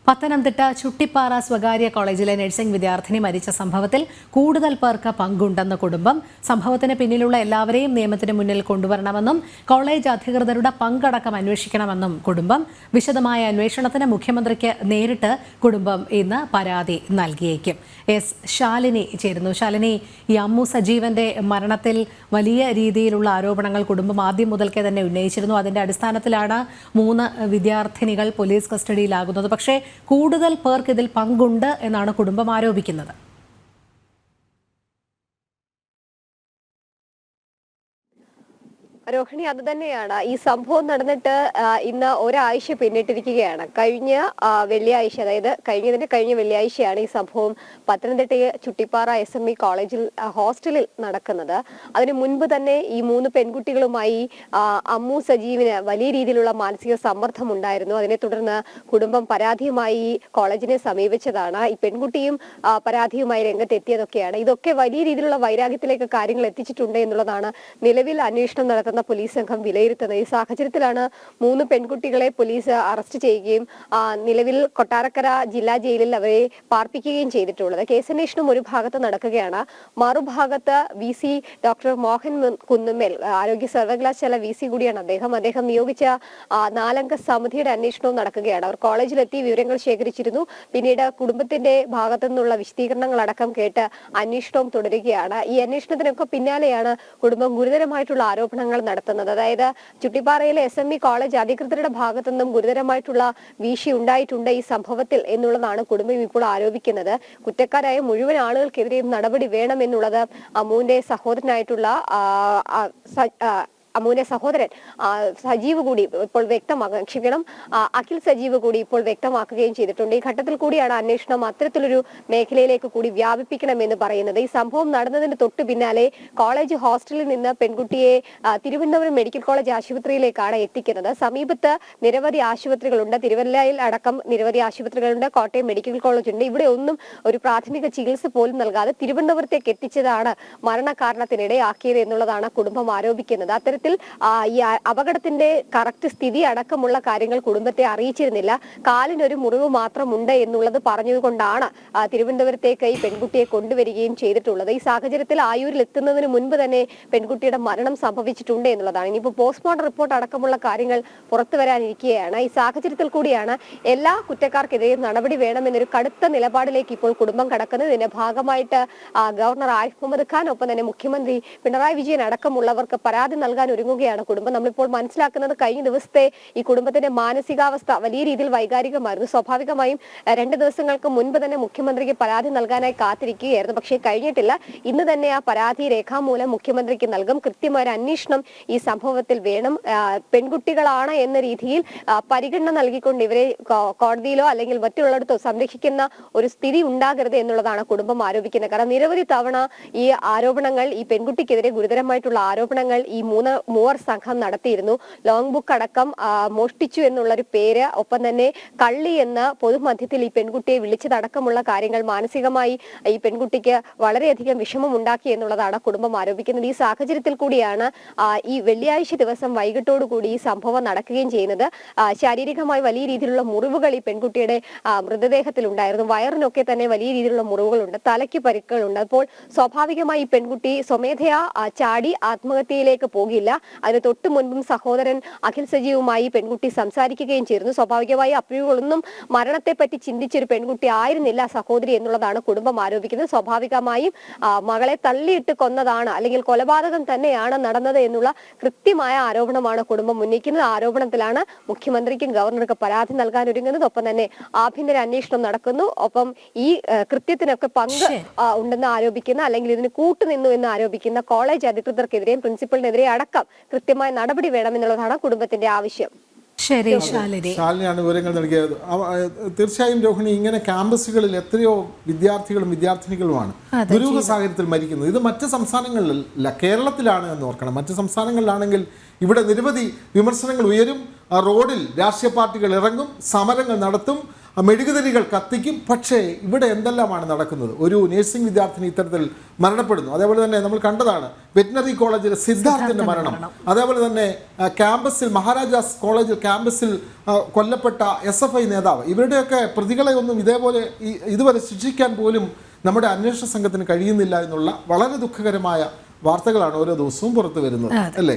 പത്തനംതിട്ട ചുട്ടിപ്പാറ സ്വകാര്യ കോളേജിലെ നഴ്സിംഗ് വിദ്യാർത്ഥിനി മരിച്ച സംഭവത്തിൽ കൂടുതൽ പേർക്ക് പങ്കുണ്ടെന്ന് കുടുംബം. സംഭവത്തിന് പിന്നിലുള്ള എല്ലാവരെയും നിയമത്തിന് മുന്നിൽ കൊണ്ടുവരണമെന്നും കോളേജ് അധികൃതരുടെ പങ്കടക്കം അന്വേഷിക്കണമെന്നും കുടുംബം. വിശദമായ അന്വേഷണത്തിന് മുഖ്യമന്ത്രിക്ക് നേരിട്ട് കുടുംബം ഇന്ന് പരാതി നൽകിയേക്കും. ശാലിനി ചേരുന്നു. ശാലിനി, ഈ അമ്മു സജീവന്റെ മരണത്തിൽ വലിയ രീതിയിലുള്ള ആരോപണങ്ങൾ കുടുംബം ആദ്യം മുതൽക്കേ തന്നെ ഉന്നയിച്ചിരുന്നു. അതിന്റെ അടിസ്ഥാനത്തിലാണ് 3 വിദ്യാർത്ഥിനികൾ പോലീസ് കസ്റ്റഡിയിലാകുന്നത്. പക്ഷേ കൂടുതൽ പേർക്ക് ഇതിൽ പങ്കുണ്ട് എന്നാണ് കുടുംബം ആരോപിക്കുന്നത്. രോഹിണി, അത് തന്നെയാണ്. ഈ സംഭവം നടന്നിട്ട് ഇന്ന് ഒരാഴ്ച പിന്നിട്ടിരിക്കുകയാണ്. കഴിഞ്ഞ വെള്ളിയാഴ്ച, അതായത് കഴിഞ്ഞ വെള്ളിയാഴ്ചയാണ് ഈ സംഭവം പത്തനംതിട്ട ചുട്ടിപ്പാറ SME കോളേജിൽ ഹോസ്റ്റലിൽ നടക്കുന്നത്. അതിനു മുൻപ് തന്നെ ഈ 3 പെൺകുട്ടികളുമായി അമ്മു സജീവിന് വലിയ രീതിയിലുള്ള മാനസിക സമ്മർദ്ദം ഉണ്ടായിരുന്നു. അതിനെ തുടർന്ന് കുടുംബം പരാതിയുമായി കോളേജിനെ സമീപിച്ചതാണ്. ഈ പെൺകുട്ടിയും പരാതിയുമായി രംഗത്തെത്തിയതൊക്കെയാണ്. ഇതൊക്കെ വലിയ രീതിയിലുള്ള വൈരാഗ്യത്തിലേക്ക് കാര്യങ്ങൾ എത്തിച്ചിട്ടുണ്ട് എന്നുള്ളതാണ് നിലവിൽ അന്വേഷണം നടത്തുന്ന പോലീസ് സംഘം വിലയിരുത്തുന്നത്. ഈ സാഹചര്യത്തിലാണ് 3 പെൺകുട്ടികളെ പോലീസ് അറസ്റ്റ് ചെയ്യുകയും നിലവിൽ കൊട്ടാരക്കര ജില്ലാ ജയിലിൽ അവരെ പാർപ്പിക്കുകയും ചെയ്തിട്ടുള്ളത്. കേസന്വേഷണം ഒരു ഭാഗത്ത് നടക്കുകയാണ്. മറുഭാഗത്ത് VC ഡോക്ടർ മോഹൻ കുന്നുമേൽ, ആരോഗ്യ സർവകലാശാല VC കൂടിയാണ് അദ്ദേഹം നിയോഗിച്ച 4-അംഗ സമിതിയുടെ അന്വേഷണവും നടക്കുകയാണ്. അവർ കോളേജിലെത്തി വിവരങ്ങൾ ശേഖരിച്ചിരുന്നു. പിന്നീട് കുടുംബത്തിന്റെ ഭാഗത്തു നിന്നുള്ള വിശദീകരണങ്ങൾ അടക്കം കേട്ട് അന്വേഷണവും തുടരുകയാണ്. ഈ അന്വേഷണത്തിനൊക്കെ പിന്നാലെയാണ് കുടുംബം ഗുരുതരമായിട്ടുള്ള ആരോപണങ്ങൾ നടത്തുന്നത്. അതായത് ചുട്ടിപ്പാറയിലെ SME കോളേജ് അധികൃതരുടെ ഭാഗത്തു നിന്നും ഗുരുതരമായിട്ടുള്ള വീഴ്ച ഉണ്ടായിട്ടുണ്ട് ഈ സംഭവത്തിൽ എന്നുള്ളതാണ് കുടുംബം ഇപ്പോൾ ആരോപിക്കുന്നത്. കുറ്റക്കാരായ മുഴുവൻ ആളുകൾക്കെതിരെയും നടപടി വേണമെന്നുള്ളത് അമ്മുവിന്റെ സഹോദരനായിട്ടുള്ള അമ്മുവിന്റെ സഹോദരൻ സജീവ് കൂടി ഇപ്പോൾ അഖിൽ സജീവ് കൂടി ഇപ്പോൾ വ്യക്തമാക്കുകയും ചെയ്തിട്ടുണ്ട്. ഈ ഘട്ടത്തിൽ കൂടിയാണ് അന്വേഷണം അത്തരത്തിലൊരു മേഖലയിലേക്ക് കൂടി വ്യാപിപ്പിക്കണമെന്ന് പറയുന്നത്. ഈ സംഭവം നടന്നതിന് തൊട്ടു പിന്നാലെ കോളേജ് ഹോസ്റ്റലിൽ നിന്ന് പെൺകുട്ടിയെ തിരുവനന്തപുരം മെഡിക്കൽ കോളേജ് ആശുപത്രിയിലേക്കാണ് എത്തിക്കുന്നത്. സമീപത്ത് നിരവധി ആശുപത്രികളുണ്ട്. തിരുവല്ലയിൽ അടക്കം നിരവധി ആശുപത്രികളുണ്ട്. കോട്ടയം മെഡിക്കൽ കോളേജ് ഉണ്ട്. ഇവിടെ ഒന്നും ഒരു പ്രാഥമിക ചികിത്സ പോലും നൽകാതെ തിരുവനന്തപുരത്തേക്ക് എത്തിച്ചതാണ് മരണകാരണത്തിനിടയാക്കിയത് എന്നുള്ളതാണ് കുടുംബം ആരോപിക്കുന്നത്. അത്തരത്തിൽ ഈ അപകടത്തിന്റെ കറക്റ്റ് സ്ഥിതി അടക്കമുള്ള കാര്യങ്ങൾ കുടുംബത്തെ അറിയിച്ചിരുന്നില്ല. കാലിനൊരു മുറിവ് മാത്രമുണ്ട് എന്നുള്ളത് പറഞ്ഞതുകൊണ്ടാണ് തിരുവനന്തപുരത്തേക്ക് ഈ പെൺകുട്ടിയെ കൊണ്ടുവരികയും ചെയ്തിട്ടുള്ളത്. ഈ സാഹചര്യത്തിൽ ആയൂരിൽ എത്തുന്നതിന് മുൻപ് തന്നെ പെൺകുട്ടിയുടെ മരണം സംഭവിച്ചിട്ടുണ്ട് എന്നുള്ളതാണ്. ഇനിയിപ്പോൾ പോസ്റ്റ്മോർട്ടം റിപ്പോർട്ട് അടക്കമുള്ള കാര്യങ്ങൾ പുറത്തു വരാനിരിക്കുകയാണ്. ഈ സാഹചര്യത്തിൽ കൂടിയാണ് എല്ലാ കുറ്റക്കാർക്കെതിരെയും നടപടി വേണമെന്നൊരു കടുത്ത നിലപാടിലേക്ക് ഇപ്പോൾ കുടുംബം കടക്കുന്നത്. ഇതിന്റെ ഭാഗമായിട്ട് ഗവർണർ ആരിഫ് മുഹമ്മദ് ഖാൻ, ഒപ്പം തന്നെ മുഖ്യമന്ത്രി പിണറായി വിജയൻ അടക്കമുള്ളവർക്ക് പരാതി നൽകാൻ ഒരുങ്ങുകയാണ് കുടുംബം. നമ്മളിപ്പോൾ മനസ്സിലാക്കുന്നത് കഴിഞ്ഞ ദിവസത്തെ ഈ കുടുംബത്തിന്റെ മാനസികാവസ്ഥ വലിയ രീതിയിൽ വൈകാരികമായിരുന്നു. സ്വാഭാവികമായും 2 ദിവസങ്ങൾക്ക് മുൻപ് തന്നെ മുഖ്യമന്ത്രിക്ക് പരാതി നൽകാനായി കാത്തിരിക്കുകയായിരുന്നു. പക്ഷേ കഴിഞ്ഞിട്ടില്ല. ഇന്ന് തന്നെ ആ പരാതി രേഖാമൂലം മുഖ്യമന്ത്രിക്ക് നൽകും. കൃത്യമായ അന്വേഷണം ഈ സംഭവത്തിൽ വേണം. പെൺകുട്ടികളാണ് എന്ന രീതിയിൽ പരിഗണന നൽകിക്കൊണ്ട് ഇവരെ കോടതിയിലോ അല്ലെങ്കിൽ മറ്റുള്ളിടത്തോ സംരക്ഷിക്കുന്ന ഒരു സ്ഥിതി ഉണ്ടാകരുത് എന്നുള്ളതാണ് കുടുംബം ആരോപിക്കുന്നത്. കാരണം നിരവധി തവണ ഈ ആരോപണങ്ങൾ, ഈ പെൺകുട്ടിക്കെതിരെ ഗുരുതരമായിട്ടുള്ള ആരോപണങ്ങൾ ഈ മൂവർ സംഘം നടത്തിയിരുന്നു. ലോങ് ബുക്ക് അടക്കം മോഷ്ടിച്ചു എന്നുള്ളൊരു പേര്, ഒപ്പം തന്നെ കള്ളി എന്ന പൊതുമധ്യത്തിൽ ഈ പെൺകുട്ടിയെ വിളിച്ചതടക്കമുള്ള കാര്യങ്ങൾ മാനസികമായി ഈ പെൺകുട്ടിക്ക് വളരെയധികം വിഷമം ഉണ്ടാക്കി എന്നുള്ളതാണ് കുടുംബം ആരോപിക്കുന്നത്. ഈ സാഹചര്യത്തിൽ കൂടിയാണ് ഈ വെള്ളിയാഴ്ച ദിവസം വൈകിട്ടോടുകൂടി ഈ സംഭവം നടക്കുകയും ചെയ്യുന്നത്. ശാരീരികമായി വലിയ രീതിയിലുള്ള മുറിവുകൾ ഈ പെൺകുട്ടിയുടെ മൃതദേഹത്തിൽ ഉണ്ടായിരുന്നു. വയറിനൊക്കെ തന്നെ വലിയ രീതിയിലുള്ള മുറിവുകളുണ്ട്. തലയ്ക്ക് പരിക്കുകളുണ്ട്. അപ്പോൾ സ്വാഭാവികമായി ഈ പെൺകുട്ടി സ്വമേധയാ ചാടി ആത്മഹത്യയിലേക്ക് പോകില്ല. അതിന് തൊട്ടു മുൻപും സഹോദരൻ അഖിൽ സജീവുമായി പെൺകുട്ടി സംസാരിക്കുകയും ചെയ്തിരുന്നു. സ്വാഭാവികമായി അപ്പോഴൊന്നും മരണത്തെ പറ്റി ചിന്തിച്ചൊരു പെൺകുട്ടി ആയിരുന്നില്ല സഹോദരി എന്നുള്ളതാണ് കുടുംബം ആരോപിക്കുന്നത്. സ്വാഭാവികമായും മകളെ തള്ളിയിട്ട് കൊന്നതാണ്, അല്ലെങ്കിൽ കൊലപാതകം തന്നെയാണ് നടന്നത് എന്നുള്ള കൃത്യമായ ആരോപണമാണ് കുടുംബം ഉന്നയിക്കുന്നത്. ആരോപണത്തിലാണ് മുഖ്യമന്ത്രിക്കും ഗവർണർക്കും പരാതി നൽകാൻ ഒരുങ്ങുന്നത്. ഒപ്പം തന്നെ ആഭ്യന്തര അന്വേഷണം നടക്കുന്നു. ഒപ്പം ഈ കൃത്യത്തിനൊക്കെ പങ്ക് ഉണ്ടെന്ന് ആരോപിക്കുന്ന, അല്ലെങ്കിൽ ഇതിന് കൂട്ടുനിന്നു എന്ന് ആരോപിക്കുന്ന കോളേജ് അധികൃതർക്കെതിരെയും പ്രിൻസിപ്പലിനെതിരെ അടക്കം കൃത്യമായ നടപടി വേണമെന്നുള്ളതാണ് കുടുംബത്തിന്റെ ആവശ്യം. ശാലിനിയാണ് വിവരങ്ങൾ നൽകിയത്. തീർച്ചയായും രോഹിണി, ഇങ്ങനെ ക്യാമ്പസുകളിൽ എത്രയോ വിദ്യാർത്ഥികളും വിദ്യാർത്ഥിനികളുമാണ് ദുരൂഹ സാഹചര്യത്തിൽ മരിക്കുന്നത്. ഇത് മറ്റ് സംസ്ഥാനങ്ങളിലല്ല, കേരളത്തിലാണ് എന്ന് ഓർക്കണം. മറ്റ് സംസ്ഥാനങ്ങളിലാണെങ്കിൽ ഇവിടെ നിരവധി വിമർശനങ്ങൾ ഉയരും. റോഡിൽ രാഷ്ട്രീയ പാർട്ടികൾ ഇറങ്ങും, സമരങ്ങൾ നടത്തും, മെഴുകുതിരികൾ കത്തിക്കും. പക്ഷേ ഇവിടെ എന്തെല്ലാമാണ് നടക്കുന്നത്? ഒരു നഴ്സിംഗ് വിദ്യാർത്ഥിനി ഇത്തരത്തിൽ മരണപ്പെടുന്നു. അതേപോലെ തന്നെ നമ്മൾ കണ്ടതാണ് വെറ്റിനറി കോളേജിലെ സിദ്ധാർത്ഥിൻ്റെ മരണം. അതേപോലെ തന്നെ ക്യാമ്പസിൽ മഹാരാജാസ് കോളേജിൽ ക്യാമ്പസിൽ കൊല്ലപ്പെട്ട SFI നേതാവ്. ഇവരുടെയൊക്കെ പ്രതികളെ ഒന്നും ഇതേപോലെ ഇതുവരെ ശിക്ഷിക്കാൻ പോലും നമ്മുടെ അന്വേഷണ സംഘത്തിന് കഴിയുന്നില്ല എന്നുള്ള വളരെ ദുഃഖകരമായ വാർത്തകളാണ് ഓരോ ദിവസവും പുറത്തു വരുന്നത്, അല്ലേ?